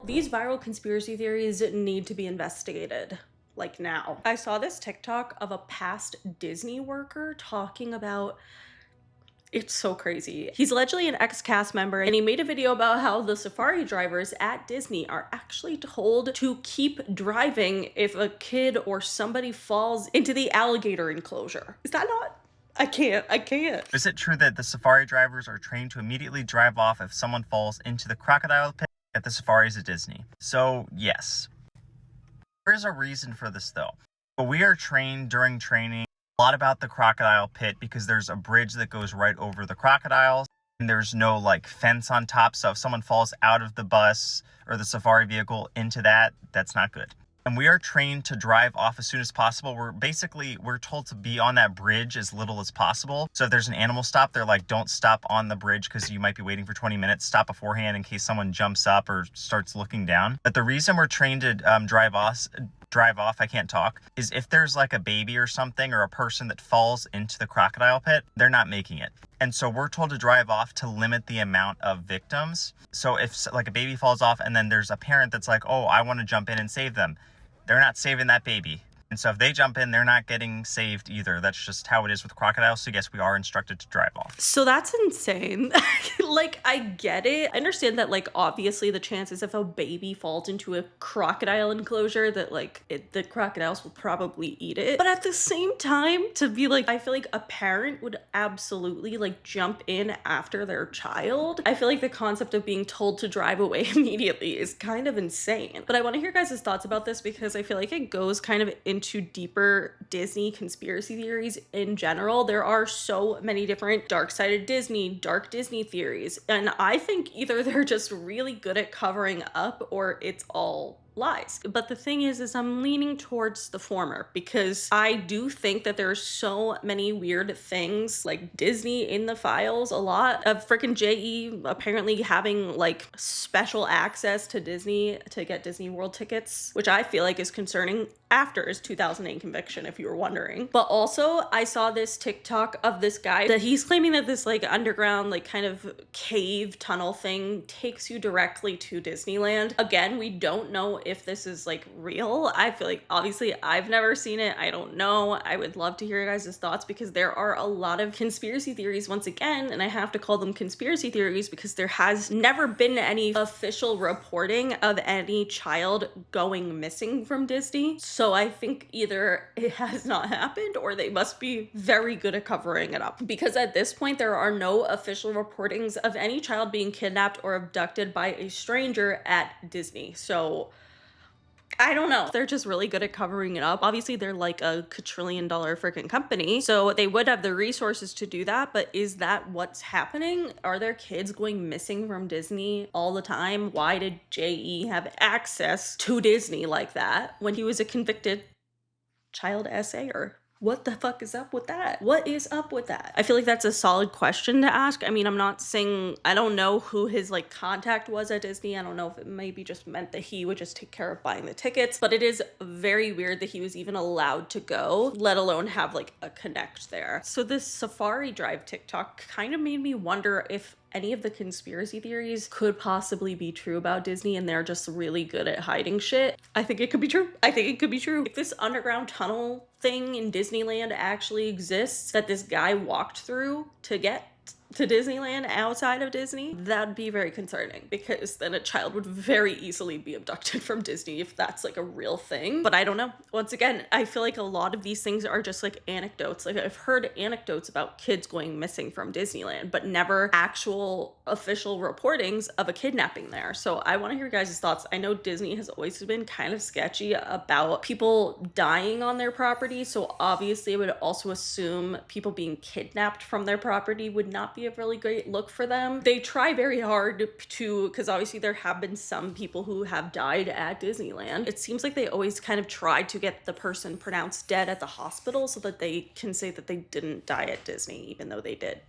These viral conspiracy theories need to be investigated. Like now. I saw this TikTok of a past Disney worker talking about, it's so crazy. He's allegedly an ex-cast member, and he made a video about how the safari drivers at Disney are actually told to keep driving if a kid or somebody falls into the alligator enclosure. Is that not? I can't. Is it true that the safari drivers are trained to immediately drive off if someone falls into the crocodile pit at the safaris at Disney? So, yes. There is a reason for this, though. But we are trained during training a lot about the crocodile pit because there's a bridge that goes right over the crocodiles, and there's no, like, fence on top, so if someone falls out of the bus or the safari vehicle into that, that's not good. And we are trained to drive off as soon as possible. We're told to be on that bridge as little as possible. So if there's an animal stop, they're like, don't stop on the bridge because you might be waiting for 20 minutes. Stop beforehand in case someone jumps up or starts looking down. But the reason we're trained to drive off, I can't talk, is if there's like a baby or something or a person that falls into the crocodile pit, they're not making it. And so we're told to drive off to limit the amount of victims. So if like a baby falls off and then there's a parent that's like, oh, I want to jump in and save them, they're not saving that baby. And so if they jump in, they're not getting saved either. That's just how it is with crocodiles. So yes, we are instructed to drive off. So that's insane. Like, I get it. I understand that, like, obviously the chances if a baby falls into a crocodile enclosure that, like, the crocodiles will probably eat it. But at the same time, to be like, I feel like a parent would absolutely, like, jump in after their child. I feel like the concept of being told to drive away immediately is kind of insane. But I want to hear guys' thoughts about this because I feel like it goes kind of into deeper Disney conspiracy theories in general. There are so many different dark sided Disney, dark Disney theories, and I think either they're just really good at covering up or it's all lies. But the thing is I'm leaning towards the former because I do think that there's so many weird things like Disney in the files, a lot of freaking JE apparently having like special access to Disney to get Disney World tickets, which I feel like is concerning after his 2008 conviction, if you were wondering. But also I saw this TikTok of this guy that he's claiming that this like underground like kind of cave tunnel thing takes you directly to Disneyland. Again, we don't know if this is like real. I feel like obviously I've never seen it. I don't know. I would love to hear your guys' thoughts because there are a lot of conspiracy theories once again, and I have to call them conspiracy theories because there has never been any official reporting of any child going missing from Disney. So I think either it has not happened or they must be very good at covering it up because at this point there are no official reportings of any child being kidnapped or abducted by a stranger at Disney. So I don't know. They're just really good at covering it up. Obviously, they're like a quadrillion-dollar freaking company, so they would have the resources to do that, but is that what's happening? Are there kids going missing from Disney all the time? Why did JE have access to Disney like that when he was a convicted child SAer? What the fuck is up with that? What is up with that? I feel like that's a solid question to ask. I mean, I'm not saying, I don't know who his like contact was at Disney. I don't know if it maybe just meant that he would just take care of buying the tickets, but it is very weird that he was even allowed to go, let alone have like a connect there. So this Safari Drive TikTok kind of made me wonder if any of the conspiracy theories could possibly be true about Disney and they're just really good at hiding shit. I think it could be true. I think it could be true. If this underground tunnel thing in Disneyland actually exists that this guy walked through to get to Disneyland outside of Disney, that'd be very concerning because then a child would very easily be abducted from Disney if that's like a real thing. But I don't know. Once again, I feel like a lot of these things are just like anecdotes. Like I've heard anecdotes about kids going missing from Disneyland, but never actual official reportings of a kidnapping there. So I want to hear your guys' thoughts. I know Disney has always been kind of sketchy about people dying on their property. So obviously I would also assume people being kidnapped from their property would not be a really great look for them. They try very hard to, because obviously there have been some people who have died at Disneyland. It seems like they always kind of try to get the person pronounced dead at the hospital so that they can say that they didn't die at Disney, even though they did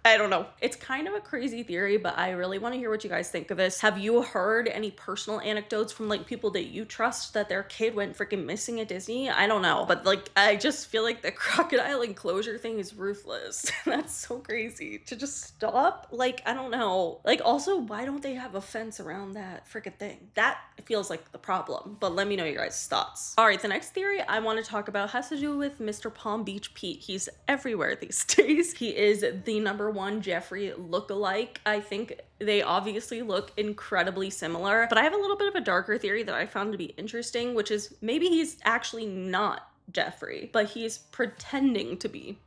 I don't know. It's kind of a crazy theory, but I really want to hear what you guys think of this. Have you heard any personal anecdotes from like people that you trust that their kid went freaking missing at Disney? I don't know, but like I just feel like the crocodile enclosure thing is ruthless. That's so crazy to just stop. Like, I don't know. Like, also, why don't they have a fence around that freaking thing? That feels like the problem, but let me know your guys' thoughts. All right, the next theory I want to talk about has to do with Mr. Palm Beach Pete. He's everywhere these days. He is the #1 Jeffrey lookalike. I think they obviously look incredibly similar, but I have a little bit of a darker theory that I found to be interesting, which is maybe he's actually not Jeffrey, but he's pretending to be.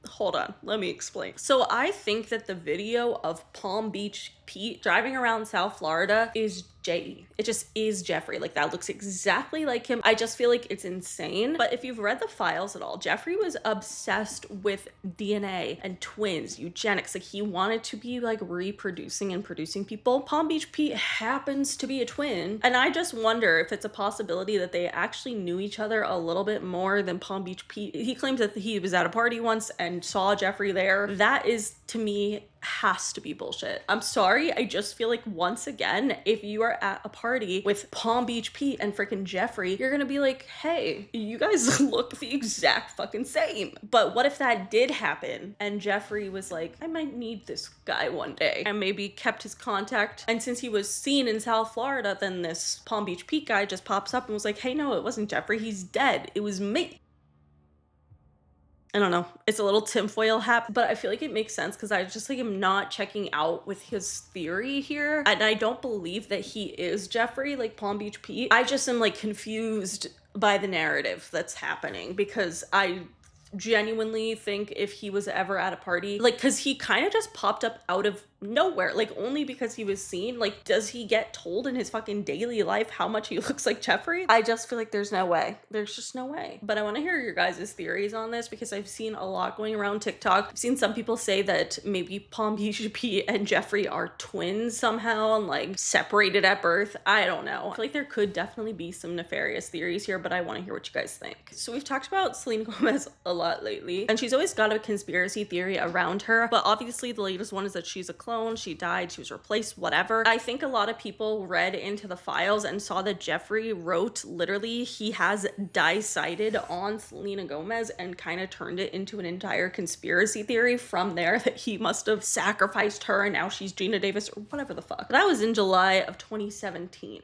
Hold on, let me explain. So I think that the video of Palm Beach Pete driving around South Florida is J.E. It just is Jeffrey. Like, that looks exactly like him. I just feel like it's insane. But if you've read the files at all, Jeffrey was obsessed with DNA and twins, eugenics. Like, he wanted to be like reproducing and producing people. Palm Beach Pete happens to be a twin. And I just wonder if it's a possibility that they actually knew each other a little bit more than Palm Beach Pete. He claims that he was at a party once and saw Jeffrey there. That is, to me, has to be bullshit. I'm sorry, I just feel like once again, if you are at a party with Palm Beach Pete and freaking Jeffrey, you're gonna be like, hey, you guys look the exact fucking same. But what if that did happen and Jeffrey was like, I might need this guy one day, and maybe kept his contact, and since he was seen in South Florida, then this Palm Beach Pete guy just pops up and was like, hey, no, it wasn't Jeffrey, he's dead, it was me. I don't know. It's a little tinfoil hat, but I feel like it makes sense because I just like am not checking out with his theory here. And I don't believe that he is Jeffrey, like Palm Beach Pete. I just am like confused by the narrative that's happening because I genuinely think if he was ever at a party, like, because he kind of just popped up out of nowhere, like only because he was seen. Like, does he get told in his fucking daily life how much he looks like Jeffrey? I just feel like there's no way. There's just no way. But I want to hear your guys' theories on this because I've seen a lot going around TikTok. I've seen some people say that maybe Palm Beach Pete and Jeffrey are twins somehow and like separated at birth. I don't know. I feel like there could definitely be some nefarious theories here, but I want to hear what you guys think. So we've talked about Selena Gomez a lot lately, and she's always got a conspiracy theory around her, but obviously the latest one is that she's a clone. She died, she was replaced, whatever. I think a lot of people read into the files and saw that Jeffrey wrote literally he has decided on Selena Gomez and kind of turned it into an entire conspiracy theory from there, that he must have sacrificed her and now she's Gina Davis or whatever the fuck. That was in July of 2017.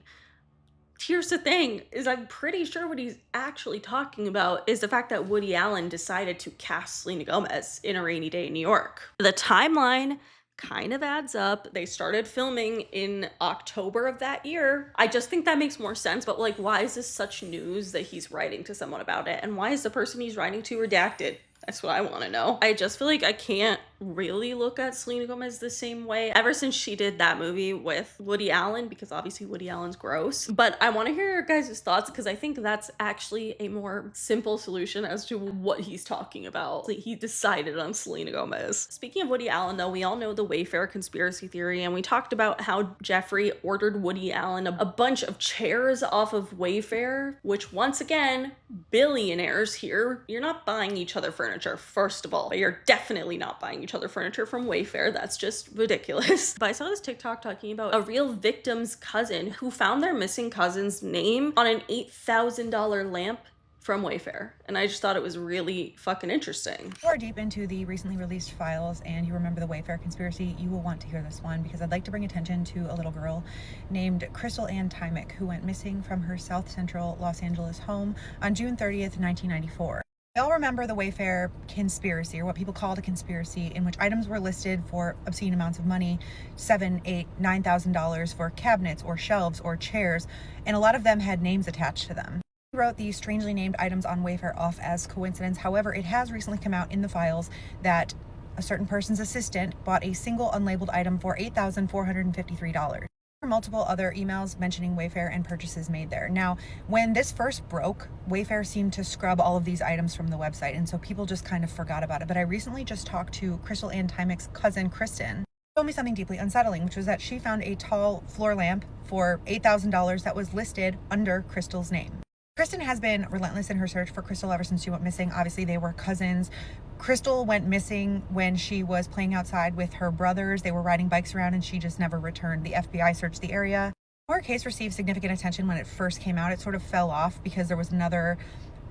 Here's the thing, is I'm pretty sure what he's actually talking about is the fact that Woody Allen decided to cast Selena Gomez in A Rainy Day in New York. The timeline kind of adds up. They started filming in October of that year. I just think that makes more sense, but like, why is this such news that he's writing to someone about it? And why is the person he's writing to redacted? That's what I want to know. I just feel like I can't really look at Selena Gomez the same way ever since she did that movie with Woody Allen, because obviously Woody Allen's gross. But I want to hear your guys' thoughts because I think that's actually a more simple solution as to what he's talking about. Like, he decided on Selena Gomez. Speaking of Woody Allen though, we all know the Wayfair conspiracy theory, and we talked about how Jeffrey ordered Woody Allen a bunch of chairs off of Wayfair, which once again, billionaires here, you're not buying each other furniture, first of all, but you're definitely not buying each other furniture from Wayfair. That's just ridiculous. But I saw this TikTok talking about a real victim's cousin who found their missing cousin's name on an $8,000 lamp from Wayfair. And I just thought it was really fucking interesting. If you are deep into the recently released files and you remember the Wayfair conspiracy, you will want to hear this one because I'd like to bring attention to a little girl named Crystal Ann Tymick who went missing from her South Central Los Angeles home on June 30th, 1994. We all remember the Wayfair conspiracy, or what people called a conspiracy, in which items were listed for obscene amounts of money, $7,000, $8,000, $9,000 for cabinets or shelves or chairs, and a lot of them had names attached to them. He wrote these strangely named items on Wayfair off as coincidence. However, it has recently come out in the files that a certain person's assistant bought a single unlabeled item for $8,453. Multiple other emails mentioning Wayfair and purchases made there. Now, when this first broke, Wayfair seemed to scrub all of these items from the website, and so people just kind of forgot about it. But I recently just talked to Crystal Ann Tymick's cousin, Kristen, who told me something deeply unsettling, which was that she found a tall floor lamp for $8,000 that was listed under Crystal's name. Kristen has been relentless in her search for Crystal ever since she went missing. Obviously, they were cousins. Crystal went missing when she was playing outside with her brothers. They were riding bikes around and she just never returned. The FBI searched the area. Her case received significant attention when it first came out. It sort of fell off because there was another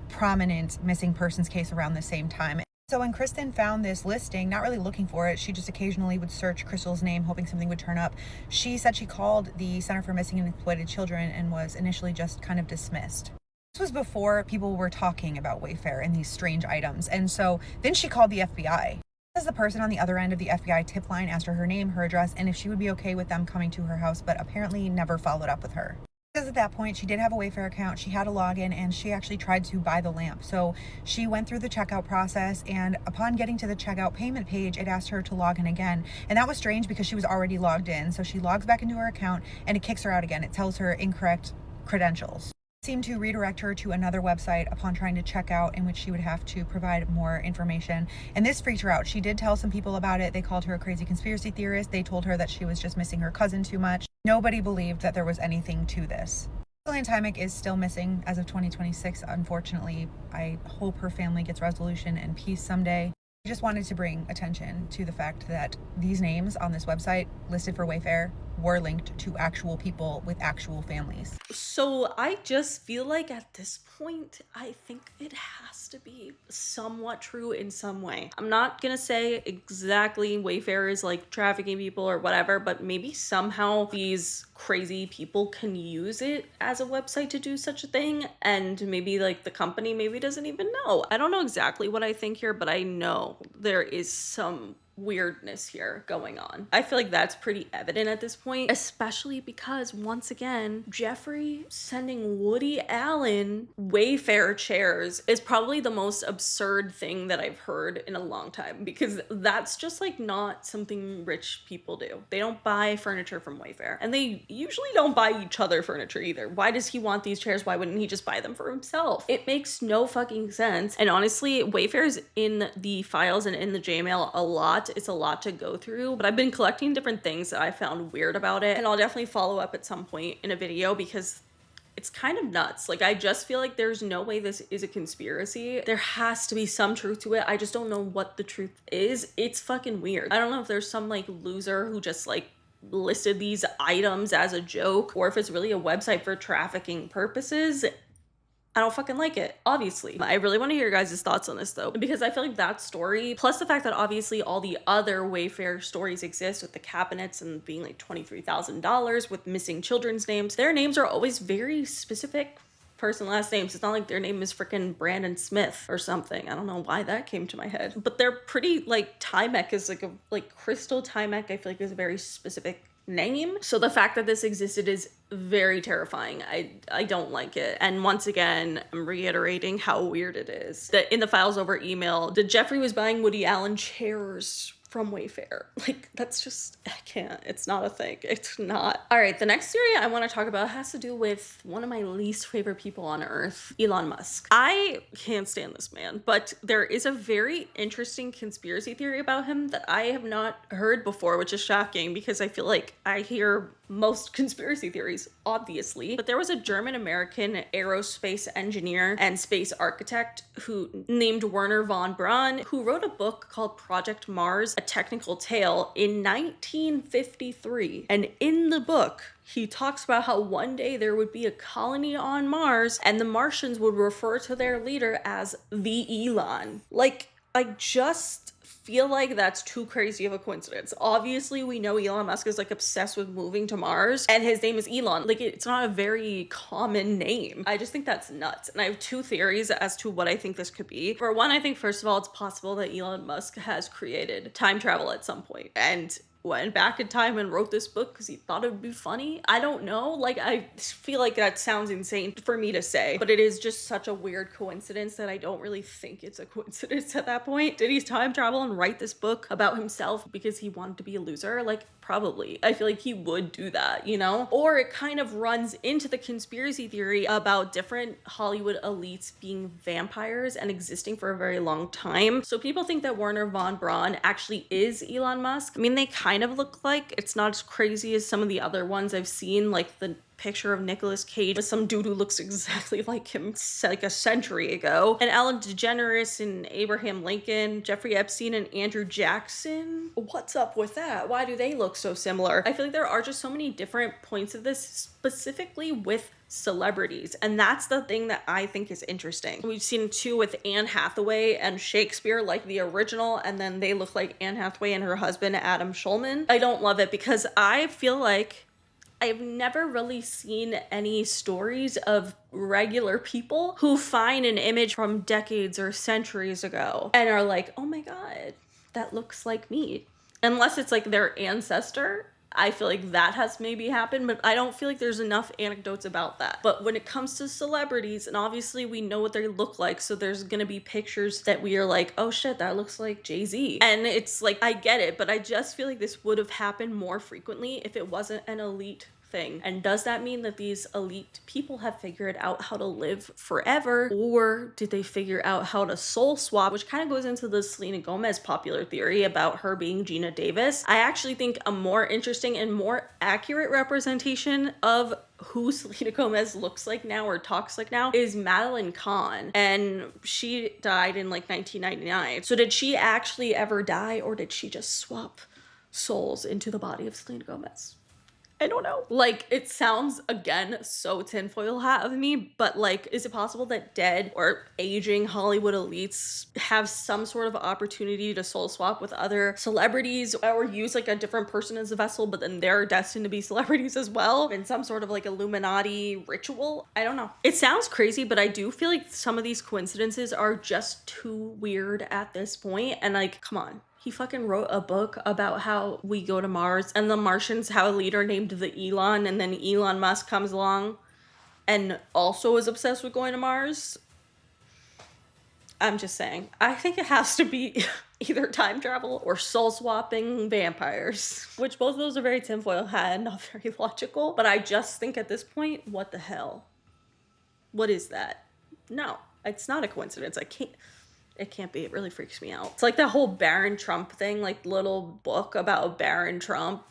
prominent missing persons case around the same time. So when Kristen found this listing, not really looking for it, she just occasionally would search Crystal's name, hoping something would turn up. She said she called the Center for Missing and Exploited Children and was initially just kind of dismissed. This was before people were talking about Wayfair and these strange items. And so then she called the FBI. As the person on the other end of the FBI tip line asked her name, her address, and if she would be okay with them coming to her house, but apparently never followed up with her. Because at that point, she did have a Wayfair account, she had a login, and she actually tried to buy the lamp. So she went through the checkout process, and upon getting to the checkout payment page, it asked her to log in again. And that was strange because she was already logged in. So she logs back into her account, and it kicks her out again. It tells her incorrect credentials. Seemed to redirect her to another website upon trying to check out, in which she would have to provide more information. And this freaked her out. She did tell some people about it. They called her a crazy conspiracy theorist. They told her that she was just missing her cousin too much. Nobody believed that there was anything to this. Selena Tymick is still missing as of 2026. Unfortunately, I hope her family gets resolution and peace someday. I just wanted to bring attention to the fact that these names on this website listed for Wayfair were linked to actual people with actual families. So I just feel like at this point, I think it has to be somewhat true in some way. I'm not gonna say exactly Wayfair is like trafficking people or whatever, but maybe somehow these crazy people can use it as a website to do such a thing, and maybe like the company maybe doesn't even know. I don't know exactly what I think here, but I know there is some weirdness here going on. I feel like that's pretty evident at this point, especially because once again, Jeffrey sending Woody Allen Wayfair chairs is probably the most absurd thing that I've heard in a long time, because that's just like not something rich people do. They don't buy furniture from Wayfair, and they usually don't buy each other furniture either. Why does he want these chairs? Why wouldn't he just buy them for himself? It makes no fucking sense. And honestly, Wayfair's in the files and in the Jmail a lot. It's a lot to go through, but I've been collecting different things that I found weird about it, and I'll definitely follow up at some point in a video because it's kind of nuts. Like, I just feel like there's no way this is a conspiracy. There has to be some truth to it. I just don't know what the truth is. It's fucking weird. I don't know if there's some like loser who just like listed these items as a joke, or if it's really a website for trafficking purposes. I don't fucking like it, obviously. I really want to hear your guys' thoughts on this though, because I feel like that story, plus the fact that obviously all the other Wayfair stories exist with the cabinets and being like $23,000 with missing children's names, their names are always very specific person last names. It's not like their name is freaking Brandon Smith or something. I don't know why that came to my head, but they're pretty like Tymek is like Crystal Tymek, I feel like is a very specific name. So the fact that this existed is very terrifying. I don't like it. And once again, I'm reiterating how weird it is that in the files over email that Jeffrey was buying Woody Allen chairs from Wayfair. Like, that's just, I can't. It's not a thing. It's not. All right, the next theory I want to talk about has to do with one of my least favorite people on earth, Elon Musk. I can't stand this man, but there is a very interesting conspiracy theory about him that I have not heard before, which is shocking because I feel like I hear most conspiracy theories, obviously. But there was a German-American aerospace engineer and space architect who named Werner von Braun, who wrote a book called Project Mars, a technical tale, in 1953. And in the book, he talks about how one day there would be a colony on Mars and the Martians would refer to their leader as the Elon. Like, I just feel like that's too crazy of a coincidence. Obviously, we know Elon Musk is like obsessed with moving to Mars and his name is Elon. Like, it's not a very common name. I just think that's nuts. And I have two theories as to what I think this could be. For one, I think first of all, it's possible that Elon Musk has created time travel at some point and went back in time and wrote this book because he thought it would be funny. I don't know. Like, I feel like that sounds insane for me to say, but it is just such a weird coincidence that I don't really think it's a coincidence at that point. Did he time travel and write this book about himself because he wanted to be a loser? Like, probably. I feel like he would do that, you know? Or it kind of runs into the conspiracy theory about different Hollywood elites being vampires and existing for a very long time. So people think that Werner von Braun actually is Elon Musk. I mean, they kind of look like. It's not as crazy as some of the other ones I've seen, like the picture of Nicolas Cage with some dude who looks exactly like him like a century ago. And Ellen DeGeneres and Abraham Lincoln, Jeffrey Epstein and Andrew Jackson. What's up with that? Why do they look so similar? I feel like there are just so many different points of this, specifically with celebrities, and that's the thing that I think is interesting. We've seen two with Anne Hathaway and Shakespeare, like the original, and then they look like Anne Hathaway and her husband Adam Schulman. I don't love it because I feel like I've never really seen any stories of regular people who find an image from decades or centuries ago and are like, oh my god, that looks like me. Unless it's like their ancestor. I feel like that has maybe happened, but I don't feel like there's enough anecdotes about that. But when it comes to celebrities, and obviously we know what they look like, so there's gonna be pictures that we are like, oh shit, that looks like Jay-Z. And it's like, I get it, but I just feel like this would have happened more frequently if it wasn't an elite thing. And does that mean that these elite people have figured out how to live forever, or did they figure out how to soul swap, which kind of goes into the Selena Gomez popular theory about her being Gina Davis. I actually think a more interesting and more accurate representation of who Selena Gomez looks like now or talks like now is Madeline Kahn, and she died in like 1999. So did she actually ever die, or did she just swap souls into the body of Selena Gomez? I don't know. Like, it sounds, again, so tinfoil hat of me, but like, is it possible that dead or aging Hollywood elites have some sort of opportunity to soul swap with other celebrities, or use like a different person as a vessel, but then they're destined to be celebrities as well in some sort of like Illuminati ritual? I don't know. It sounds crazy, but I do feel like some of these coincidences are just too weird at this point. And like, come on. He fucking wrote a book about how we go to Mars and the Martians have a leader named the Elon, and then Elon Musk comes along and also is obsessed with going to Mars. I'm just saying. I think it has to be either time travel or soul swapping vampires, which both of those are very tinfoil hat and not very logical. But I just think at this point, what the hell? What is that? No, it's not a coincidence. It can't be. It really freaks me out. It's like that whole Baron Trump thing, like little book about Baron Trump.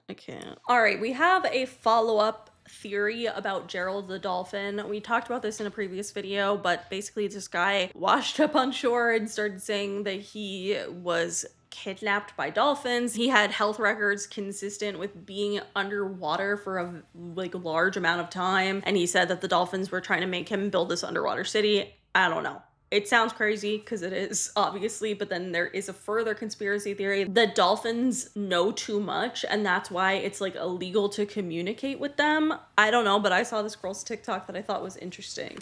I can't. All right, we have a follow-up theory about Gerald the dolphin. We talked about this in a previous video, but basically this guy washed up on shore and started saying that he was kidnapped by dolphins. He had health records consistent with being underwater for a large amount of time, and he said that the dolphins were trying to make him build this underwater city. I don't know. It sounds crazy because it is, obviously, but then there is a further conspiracy theory that dolphins know too much, and that's why it's like illegal to communicate with them. I don't know, but I saw this girl's TikTok that I thought was interesting.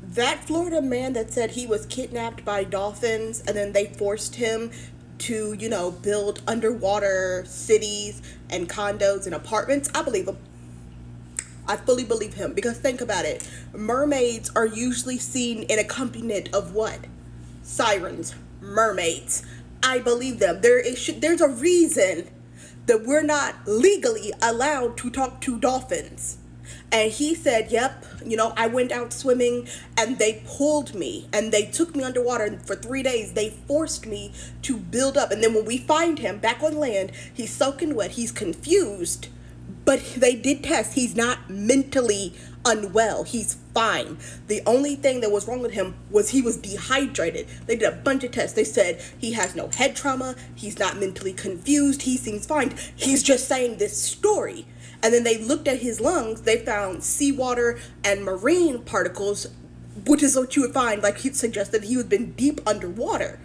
That Florida man that said he was kidnapped by dolphins and then they forced him to, build underwater cities and condos and apartments, I believe him. I fully believe him, because think about it. Mermaids are usually seen in accompaniment of what? Sirens. Mermaids. I believe them. There's a reason that we're not legally allowed to talk to dolphins. And he said, yep, I went out swimming and they pulled me and they took me underwater, and for 3 days they forced me to build up. And then when we find him back on land, he's soaking wet, he's confused. But they did test. He's not mentally unwell. He's fine. The only thing that was wrong with him was he was dehydrated. They did a bunch of tests. They said he has no head trauma. He's not mentally confused. He seems fine. He's just saying this story. And then they looked at his lungs. They found seawater and marine particles, which is what you would find, like he suggested, he had been deep underwater.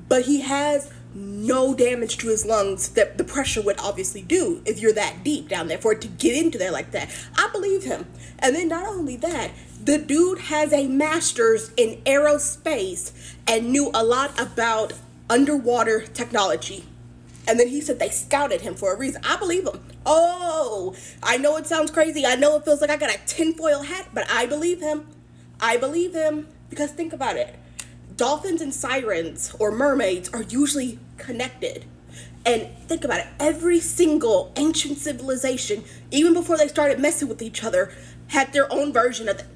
But he has no damage to his lungs that the pressure would obviously do if you're that deep down there, for it to get into there like that. I believe him. And then not only that, the dude has a master's in aerospace and knew a lot about underwater technology. And then he said they scouted him for a reason. I believe him. Oh, I know it sounds crazy. I know it feels like I got a tinfoil hat, but I believe him. I believe him, because think about it. Dolphins and sirens or mermaids are usually connected. And think about it, every single ancient civilization, even before they started messing with each other, had their own version of it.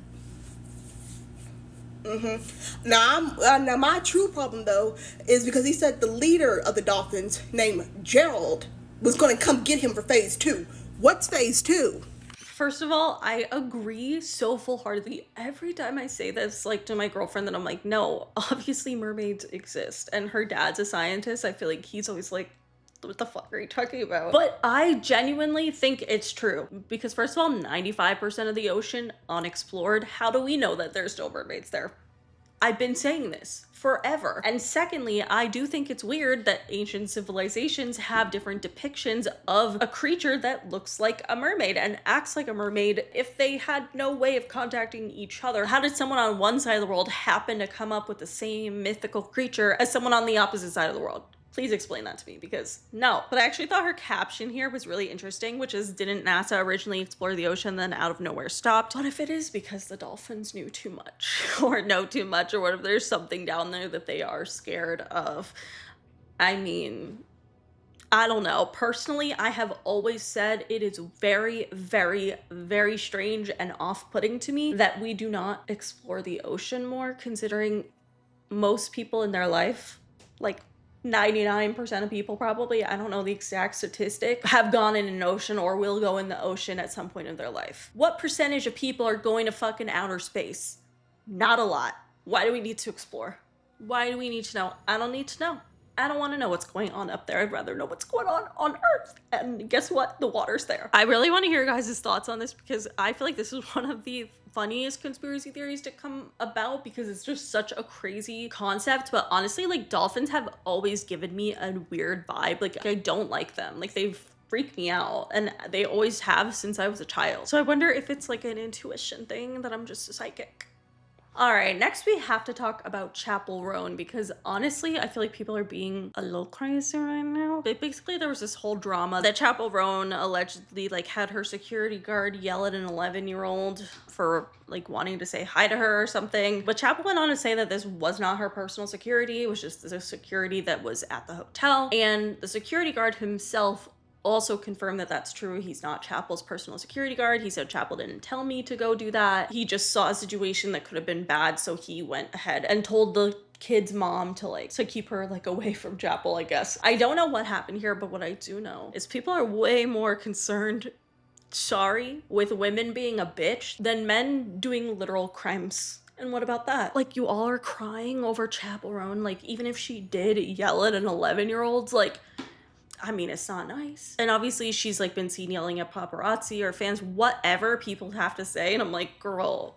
Now my true problem though is because he said the leader of the dolphins, named Gerald, was going to come get him for phase 2. What's phase 2? First of all, I agree so full-heartedly. Every time I say this, like, to my girlfriend, that I'm like, no, obviously mermaids exist. And her dad's a scientist. I feel like he's always like, what the fuck are you talking about? But I genuinely think it's true. Because first of all, 95% of the ocean unexplored. How do we know that there's no mermaids there? I've been saying this forever. And secondly, I do think it's weird that ancient civilizations have different depictions of a creature that looks like a mermaid and acts like a mermaid if they had no way of contacting each other. How did someone on one side of the world happen to come up with the same mythical creature as someone on the opposite side of the world? Please explain that to me, because no. But I actually thought her caption here was really interesting, which is, didn't NASA originally explore the ocean, then out of nowhere stopped? What if it is because the dolphins knew too much or know too much, or what if there's something down there that they are scared of? I mean, I don't know. Personally, I have always said it is very, very, very strange and off-putting to me that we do not explore the ocean more, considering most people in their life, like 99% of people probably, I don't know the exact statistic, have gone in an ocean or will go in the ocean at some point in their life. What percentage of people are going to fucking outer space? Not a lot. Why do we need to explore? Why do we need to know? I don't need to know. I don't want to know what's going on up there. I'd rather know what's going on Earth. And guess what? The water's there. I really want to hear your guys' thoughts on this, because I feel like this is one of the funniest conspiracy theories to come about, because it's just such a crazy concept. But honestly, like, dolphins have always given me a weird vibe. Like, I don't like them. Like, they've freaked me out, and they always have since I was a child. So I wonder if it's like an intuition thing, that I'm just a psychic. All right, next we have to talk about Chapel Roan, because honestly, I feel like people are being a little crazy right now. But basically, there was this whole drama that Chapel Roan allegedly like had her security guard yell at an 11-year-old for like wanting to say hi to her or something. But Chapel went on to say that this was not her personal security. It was just the security that was at the hotel. And the security guard himself also confirmed that that's true. He's not Chapel's personal security guard. He said, Chapel didn't tell me to go do that. He just saw a situation that could have been bad, so he went ahead and told the kid's mom to keep her like away from Chapel, I guess. I don't know what happened here, but what I do know is people are way more concerned, sorry, with women being a bitch than men doing literal crimes. And what about that? Like, you all are crying over Chapel Roan. Like, even if she did yell at an 11-year-old, like, I mean, it's not nice. And obviously she's like been seen yelling at paparazzi or fans, whatever people have to say. And I'm like, girl,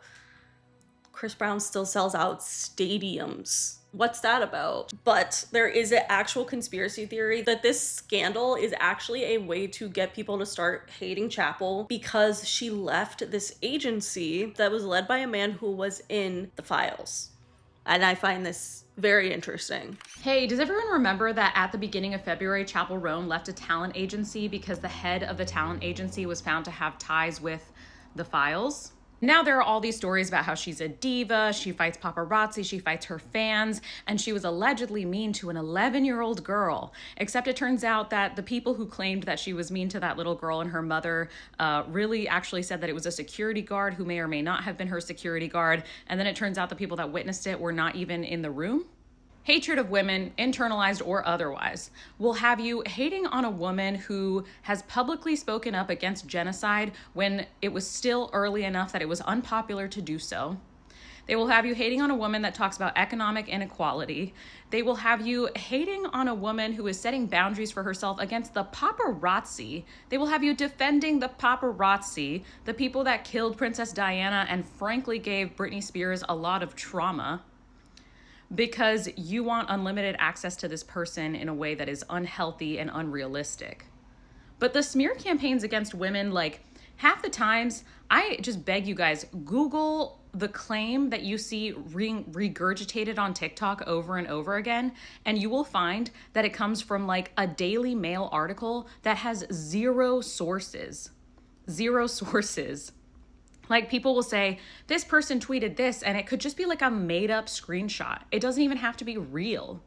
Chris Brown still sells out stadiums. What's that about? But there is an actual conspiracy theory that this scandal is actually a way to get people to start hating Chapel, because she left this agency that was led by a man who was in the files. And I find this very interesting. Hey, does everyone remember that at the beginning of February, Chapel Roan left a talent agency because the head of the talent agency was found to have ties with the files? Now there are all these stories about how she's a diva, she fights paparazzi, she fights her fans, and she was allegedly mean to an 11-year-old girl. Except it turns out that the people who claimed that she was mean to that little girl and her mother really actually said that it was a security guard who may or may not have been her security guard. And then it turns out the people that witnessed it were not even in the room. Hatred of women, internalized or otherwise, will have you hating on a woman who has publicly spoken up against genocide when it was still early enough that it was unpopular to do so. They will have you hating on a woman that talks about economic inequality. They will have you hating on a woman who is setting boundaries for herself against the paparazzi. They will have you defending the paparazzi, the people that killed Princess Diana and frankly gave Britney Spears a lot of trauma, because you want unlimited access to this person in a way that is unhealthy and unrealistic. But the smear campaigns against women, like, half the times, I just beg you guys, Google the claim that you see regurgitated on TikTok over and over again, and you will find that it comes from like a Daily Mail article that has zero sources. Zero sources. Like, people will say, this person tweeted this, and it could just be like a made-up screenshot. It doesn't even have to be real.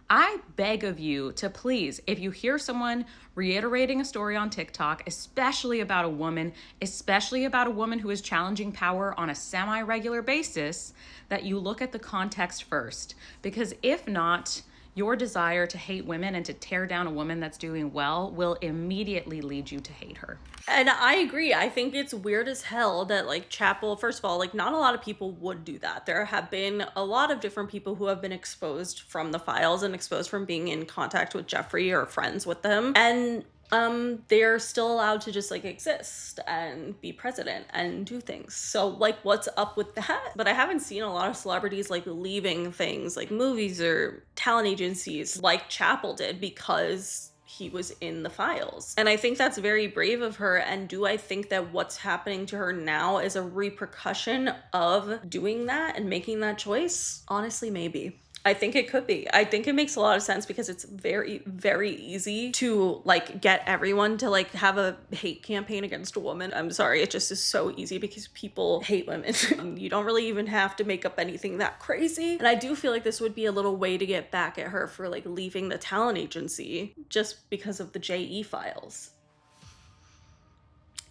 I beg of you to please, if you hear someone reiterating a story on TikTok, especially about a woman who is challenging power on a semi-regular basis, that you look at the context first. Because if not, Your desire to hate women and to tear down a woman that's doing well will immediately lead you to hate her. And I agree. I think it's weird as hell that like Chappell, first of all, like not a lot of people would do that. There have been a lot of different people who have been exposed from the files and exposed from being in contact with Jeffrey or friends with them. And they're still allowed to just like exist and be president and do things. So like what's up with that? But I haven't seen a lot of celebrities like leaving things like movies or talent agencies like Chappell did because he was in the files. And I think that's very brave of her. And do I think that what's happening to her now is a repercussion of doing that and making that choice? Honestly, maybe. I think it could be. I think it makes a lot of sense because it's very, very easy to like get everyone to like have a hate campaign against a woman. I'm sorry, it just is so easy because people hate women. You don't really even have to make up anything that crazy. And I do feel like this would be a little way to get back at her for like leaving the talent agency just because of the JE files.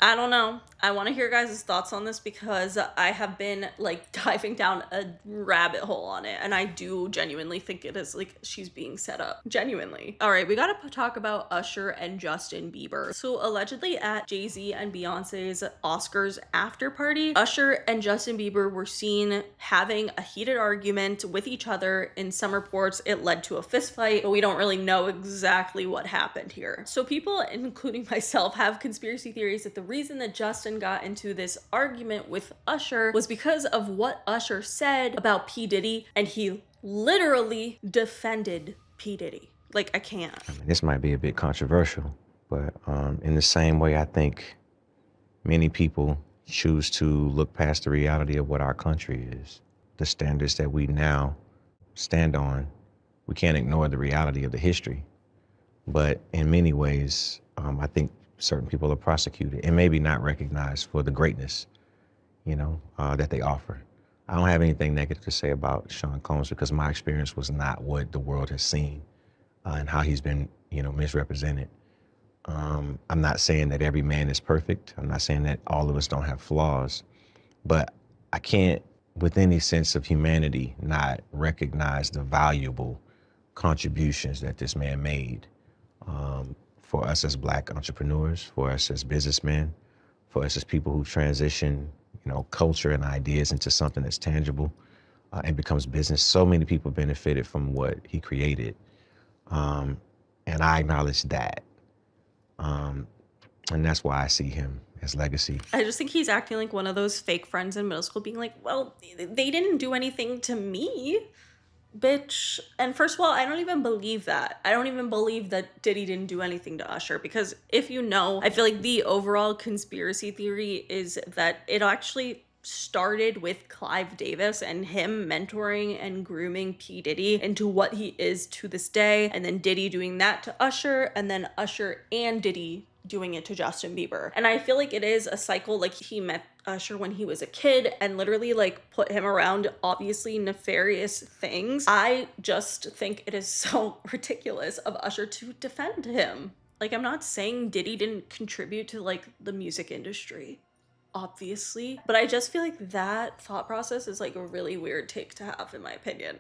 I don't know. I want to hear guys' thoughts on this because I have been like diving down a rabbit hole on it, and I do genuinely think it is like she's being set up. Genuinely. All right, we gotta talk about Usher and Justin Bieber. So allegedly at Jay-Z and Beyonce's Oscars after party, Usher and Justin Bieber were seen having a heated argument with each other. In some reports, it led to a fist fight, but we don't really know exactly what happened here. So people, including myself, have conspiracy theories that the reason that Justin got into this argument with Usher was because of what Usher said about P. Diddy, and he literally defended P. Diddy. Like, I can't. I mean, this might be a bit controversial, but in the same way, I think many people choose to look past the reality of what our country is, the standards that we now stand on. We can't ignore the reality of the history, but in many ways, I think certain people are prosecuted and maybe not recognized for the greatness, that they offer. I don't have anything negative to say about Sean Combs because my experience was not what the world has seen and how he's been, misrepresented. I'm not saying that every man is perfect. I'm not saying that all of us don't have flaws, but I can't, with any sense of humanity, not recognize the valuable contributions that this man made. For us as Black entrepreneurs, for us as businessmen, for us as people who transition, culture and ideas into something that's tangible and becomes business. So many people benefited from what he created. And I acknowledge that. And that's why I see him as legacy. I just think he's acting like one of those fake friends in middle school being like, well, they didn't do anything to me. Bitch. And first of all, I don't even believe that. I don't even believe that Diddy didn't do anything to Usher because if you know, I feel like the overall conspiracy theory is that it actually started with Clive Davis and him mentoring and grooming P. Diddy into what he is to this day, and then Diddy doing that to Usher, and then Usher and Diddy doing it to Justin Bieber. And I feel like it is a cycle. Like he met Usher when he was a kid and literally like put him around obviously nefarious things. I just think it is so ridiculous of Usher to defend him. Like, I'm not saying Diddy didn't contribute to like the music industry, obviously, but I just feel like that thought process is like a really weird take to have, in my opinion.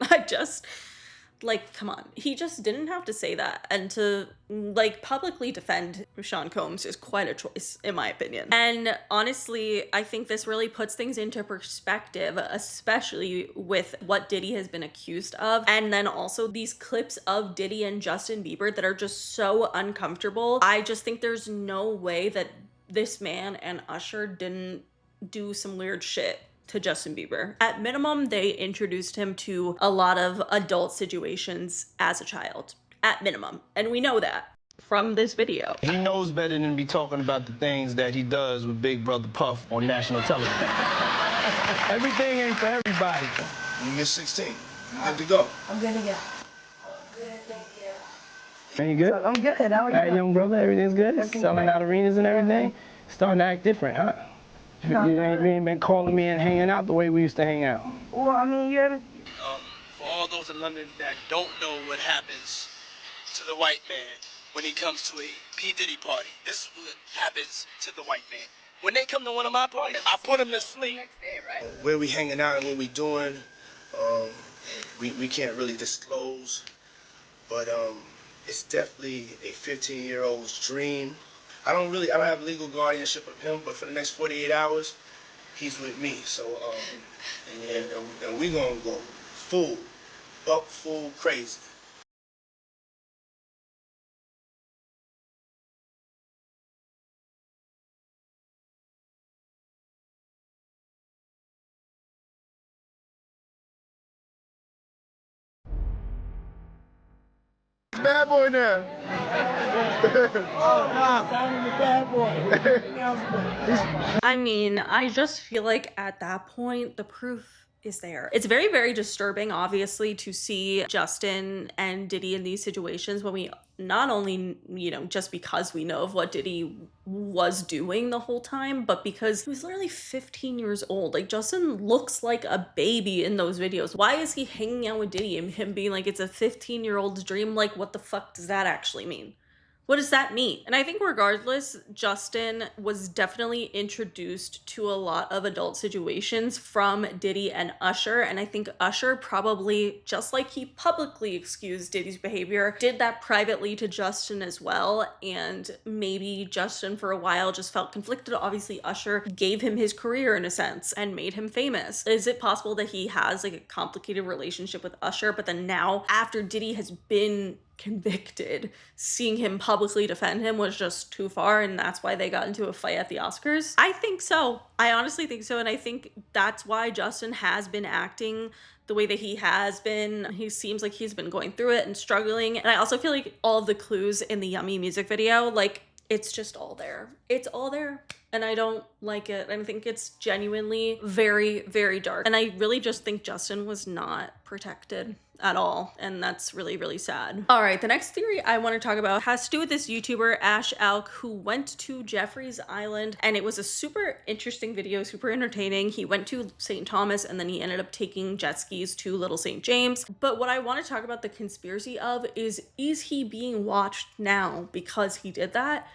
Like, come on. He just didn't have to say that. And to, like, publicly defend Sean Combs is quite a choice, in my opinion. And honestly, I think this really puts things into perspective, especially with what Diddy has been accused of. And then also these clips of Diddy and Justin Bieber that are just so uncomfortable. I just think there's no way that this man and Usher didn't do some weird shit to Justin Bieber. At minimum, they introduced him to a lot of adult situations as a child. At minimum. And we know that from this video. He knows better than to be talking about the things that he does with Big Brother Puff on national television. Everything ain't for everybody. When you're 16, you're good to go. I'm good to go. Man, you good? I'm good. How are you? All right, young brother, everything's good? Selling out arenas and everything? Starting to act different, huh? You ain't been calling me and hanging out the way we used to hang out. Well, I mean, you haven't. For all those in London that don't know what happens to the white man when he comes to a P. Diddy party, this is what happens to the white man. When they come to one of my parties, I put them to sleep. Where we hanging out and what we doing, we can't really disclose but it's definitely a 15-year-old's dream. I don't have legal guardianship of him, but for the next 48 hours, he's with me. So, and we gonna go full crazy. Bad boy now. I mean, I just feel like at that point, the proof is there. It's very, very disturbing, obviously, to see Justin and Diddy in these situations when we not only, you know, just because we know of what Diddy was doing the whole time, but because he was literally 15 years old. Like, Justin looks like a baby in those videos. Why is he hanging out with Diddy and him being like, it's a 15-year-old's dream? Like, what the fuck does that actually mean? What does that mean? And I think regardless, Justin was definitely introduced to a lot of adult situations from Diddy and Usher. And I think Usher probably, just like he publicly excused Diddy's behavior, did that privately to Justin as well. And maybe Justin for a while just felt conflicted. Obviously, Usher gave him his career in a sense and made him famous. Is it possible that he has like a complicated relationship with Usher, but then now after Diddy has been convicted, seeing him publicly defend him was just too far, and that's why they got into a fight at the Oscars? I think so. I honestly think so, and I think that's why Justin has been acting the way that he has been. He seems like he's been going through it and struggling, and I also feel like all of the clues in the Yummy music video, like, it's just all there. It's all there. And I don't like it. I think it's genuinely very, very dark. And I really just think Justin was not protected at all. And that's really, really sad. All right, the next theory I want to talk about has to do with this YouTuber, Ash Alk, who went to Jeffrey's Island. And it was a super interesting video, super entertaining. He went to St. Thomas and then he ended up taking jet skis to Little St. James. But what I want to talk about the conspiracy of is he being watched now because he did that?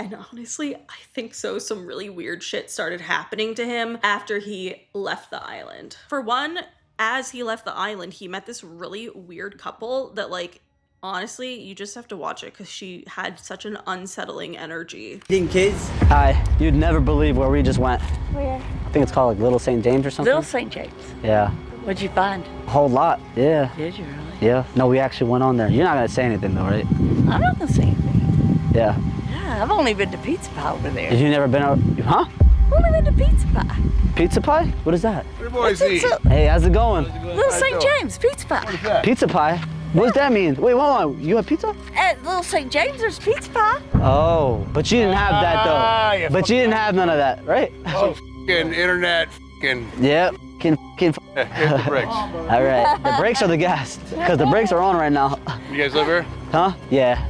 And honestly, I think so. Some really weird shit started happening to him after he left the island. For one, as he left the island, he met this really weird couple that, like, honestly, you just have to watch it because she had such an unsettling energy. Kids? Hi. You'd never believe where we just went. Where? I think it's called like Little St. James or something. Little St. James. Yeah. What'd you find? A whole lot. Yeah. Did you really? Yeah. No, we actually went on there. You're not gonna say anything though, right? I'm not gonna say anything. Yeah. Yeah, I've only been to Pizza Pie over there. Did you never been out? Huh? Only been to Pizza Pie. Pizza Pie? What is that? What boys eat? Hey, how's it going? Little St. James Pizza Pie. Pizza Pie? What does that mean? Wait, hold on. You have pizza? At Little St. James, there's Pizza Pie. Oh, but you didn't have that though. But you didn't have none of that, right? Oh, f***ing internet, f***ing. Yep. Here's the bricks. All right. The brakes are the gas, because the brakes are on right now. You guys live here? Huh? Yeah.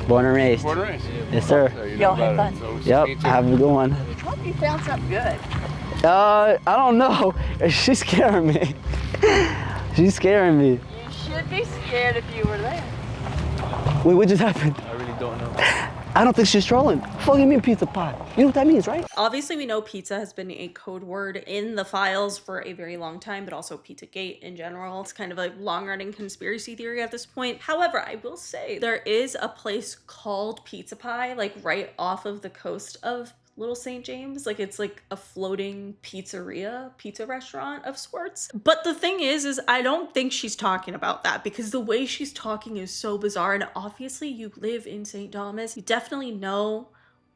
Born and raised. Born and raised? Yes, sir. So you Y'all know have about fun. it. So Yep. me too. Have a good one. Hope you found something good. I don't know. She's scaring me. She's scaring me. You should be scared if you were there. Wait, what just happened? I really don't know. I don't think she's trolling. Fuck you mean pizza pie? You know what that means, right? Obviously, we know pizza has been a code word in the files for a very long time, but also Pizzagate in general. It's kind of a long-running conspiracy theory at this point. However, I will say there is a place called Pizza Pie, like right off of the coast of Little St. James. Like, it's like a floating pizza restaurant of sorts. But the thing is I don't think she's talking about that, because the way she's talking is so bizarre. And obviously you live in St. Thomas, you definitely know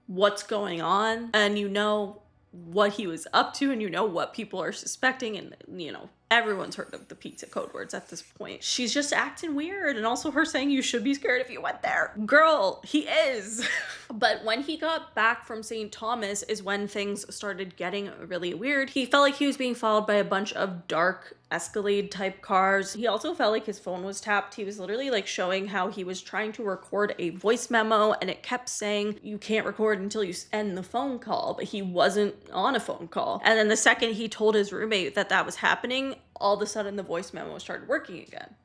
what's going on, and you know what he was up to, and you know what people are suspecting, and you know, everyone's heard of the pizza code words at this point. She's just acting weird, and also her saying you should be scared if you went there. Girl, he is. But when he got back from St. Thomas is when things started getting really weird. He felt like he was being followed by a bunch of dark Escalade type cars. He also felt like his phone was tapped. He was literally like showing how he was trying to record a voice memo and it kept saying you can't record until you end the phone call, but he wasn't on a phone call. And then the second he told his roommate that that was happening, all of a sudden the voice memo started working again.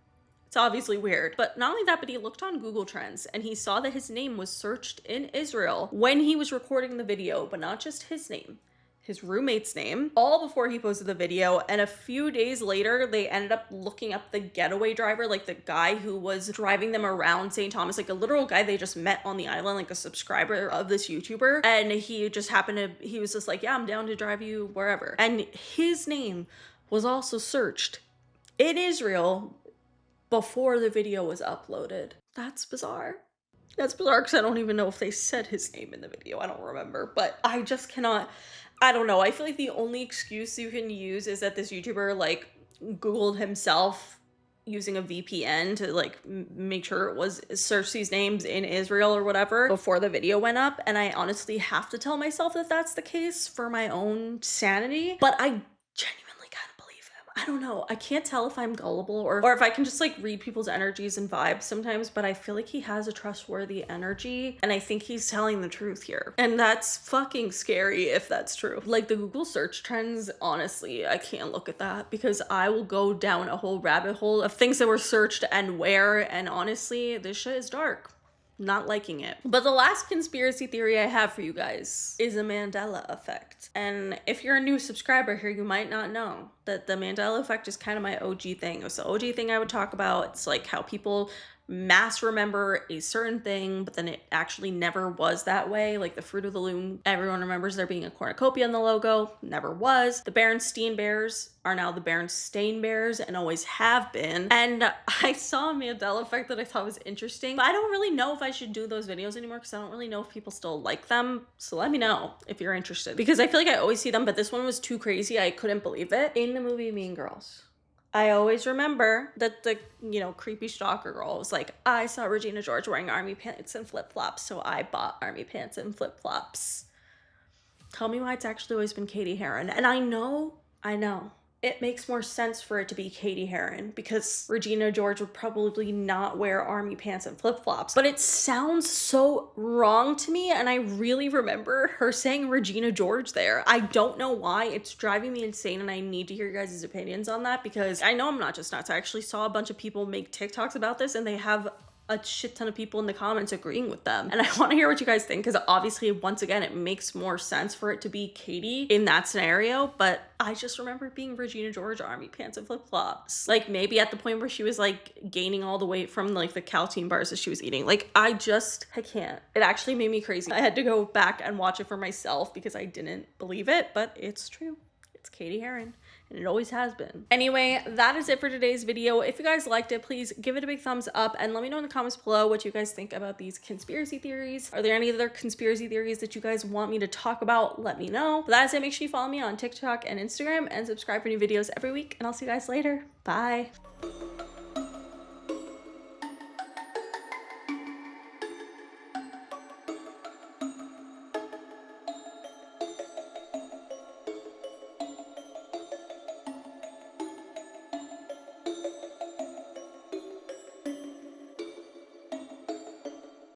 It's obviously weird. But not only that, but he looked on Google Trends and he saw that his name was searched in Israel when he was recording the video, but not just his name. his roommate's name, all before he posted the video. And a few days later, they ended up looking up the getaway driver, like the guy who was driving them around St. Thomas, like a literal guy they just met on the island, like a subscriber of this YouTuber. And he just happened to, he was just like, yeah, I'm down to drive you wherever. And his name was also searched in Israel before the video was uploaded. That's bizarre. That's bizarre because I don't even know if they said his name in the video. I don't remember, but I just cannot, I don't know. I feel like the only excuse you can use is that this YouTuber like Googled himself using a VPN to like make sure it was search these names in Israel or whatever before the video went up. And I honestly have to tell myself that that's the case for my own sanity, but I genuinely kind of believe him. I don't know. I can't tell if I'm gullible or if I can just like read people's energies and vibes sometimes, but I feel like he has a trustworthy energy and I think he's telling the truth here. And that's fucking scary if that's true. Like the Google search trends, honestly, I can't look at that because I will go down a whole rabbit hole of things that were searched and where, and honestly, this shit is dark. Not liking it. But the last conspiracy theory I have for you guys is a Mandela Effect. And if you're a new subscriber here, you might not know that the Mandela Effect is kind of my OG thing. It was the OG thing I would talk about. It's like how people mass remember a certain thing, but then it actually never was that way. Like the Fruit of the Loom, everyone remembers there being a cornucopia in the logo, never was. The Berenstain Bears are now the Berenstain Bears and always have been. And I saw a Mandela Effect that I thought was interesting, but I don't really know if I should do those videos anymore because I don't really know if people still like them. So let me know if you're interested because I feel like I always see them, but this one was too crazy. I couldn't believe it. In the movie Mean Girls, I always remember that the, you know, creepy stalker girl was like, I saw Regina George wearing army pants and flip-flops, so I bought army pants and flip-flops. Tell me why it's actually always been Katie Heron. And I know, it makes more sense for it to be Katie Heron because Regina George would probably not wear army pants and flip-flops. But it sounds so wrong to me, and I really remember her saying Regina George there. I don't know why. It's driving me insane, and I need to hear your guys' opinions on that because I know I'm not just nuts. I actually saw a bunch of people make TikToks about this, and they have a shit ton of people in the comments agreeing with them. And I want to hear what you guys think because obviously, once again, it makes more sense for it to be Katie in that scenario, but I just remember it being Regina George army pants and flip-flops. Like maybe at the point where she was like gaining all the weight from like the calcium bars that she was eating. Like I can't. It actually made me crazy. I had to go back and watch it for myself because I didn't believe it, but it's true. It's Katie Heron. And it always has been. Anyway, that is it for today's video. If you guys liked it, please give it a big thumbs up and let me know in the comments below what you guys think about these conspiracy theories. Are there any other conspiracy theories that you guys want me to talk about? Let me know. But that is it. Make sure you follow me on TikTok and Instagram and subscribe for new videos every week. And I'll see you guys later. Bye.